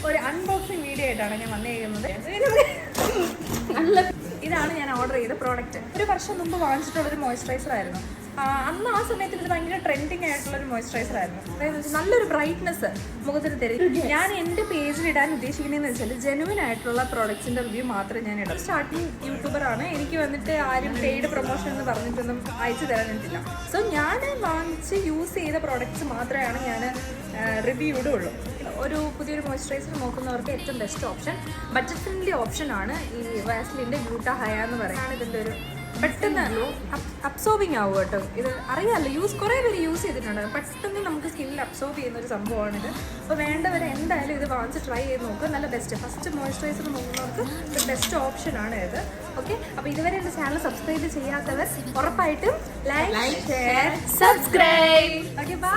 ഒരു unboxing video ആയിട്ടാണ് ഞാൻ വന്നിരിക്കുന്നത്. ഇതാണ് ഞാൻ ഓർഡർ ചെയ്ത പ്രോഡക്റ്റ്. ഒരു വർഷം മുമ്പ് വാങ്ങിച്ചിട്ടുള്ളൊരു മോയ്സ്ചറൈസർ ആയിരുന്നു. അന്ന് ആ സമയത്ത് ഇത് ഭയങ്കര ട്രെൻഡിങ് ആയിട്ടുള്ളൊരു മോയ്സ്ചറൈസർ ആയിരുന്നു. അതായത് നല്ലൊരു ബ്രൈറ്റ്നെസ് മുഖത്തിന് തരും. ഞാൻ എൻ്റെ പേജിൽ ഇടാൻ ഉദ്ദേശിക്കുന്നതെന്ന് വെച്ചാൽ ജെനുവിൻ ആയിട്ടുള്ള പ്രോഡക്ട്സിൻ്റെ റിവ്യൂ മാത്രമേ ഞാൻ ഇടാം. സ്റ്റാർട്ടിങ് യൂട്യൂബറാണ്. എനിക്ക് വന്നിട്ട് ആരും പെയ്ഡ് പ്രൊമോഷൻ എന്ന് പറഞ്ഞിട്ടൊന്നും അയച്ചു തരാനിട്ടില്ല. സോ ഞാൻ വാങ്ങിച്ച് യൂസ് ചെയ്ത പ്രോഡക്റ്റ്സ് മാത്രമാണ് ഞാൻ റിവ്യൂ ഇടുള്ളൂ. ഒരു പുതിയൊരു മോയ്സ്ചറൈസർ നോക്കുന്നവർക്ക് ഏറ്റവും ബെസ്റ്റ് ഓപ്ഷൻ, ബഡ്ജറ്റ് ഫ്രണ്ട്ലി ഓപ്ഷനാണ് ഈ വാസ്ലിൻ്റെ ഗ്ലൂട്ടാ ഹയ എന്ന് പറയുന്നത്. ഇതിൻ്റെ ഒരു പെട്ടെന്ന് അബ്സോർബിങ് ആവും കേട്ടോ. ഇത് അറിയാമല്ലോ, കുറേ പേര് യൂസ് ചെയ്തിട്ടുണ്ട്. പെട്ടെന്ന് നമുക്ക് സ്കിന്നിൽ അബ്സോർബ് ചെയ്യുന്ന ഒരു സംഭവമാണിത്. അപ്പോൾ വേണ്ടവരെ എന്തായാലും ഇത് വാങ്ങിച്ച് ട്രൈ ചെയ്ത് നോക്കുക. നല്ല ബെസ്റ്റ് ഫസ്റ്റ് മോയ്സ്ചറൈസർ നോക്കുന്നവർക്ക് ഒരു ബെസ്റ്റ് ഓപ്ഷനാണ് ഇത്. ഓക്കെ, അപ്പോൾ ഇതുവരെ എൻ്റെ ചാനൽ സബ്സ്ക്രൈബ് ചെയ്യാത്തവർ ഉറപ്പായിട്ടും like, share, subscribe. Okay, by.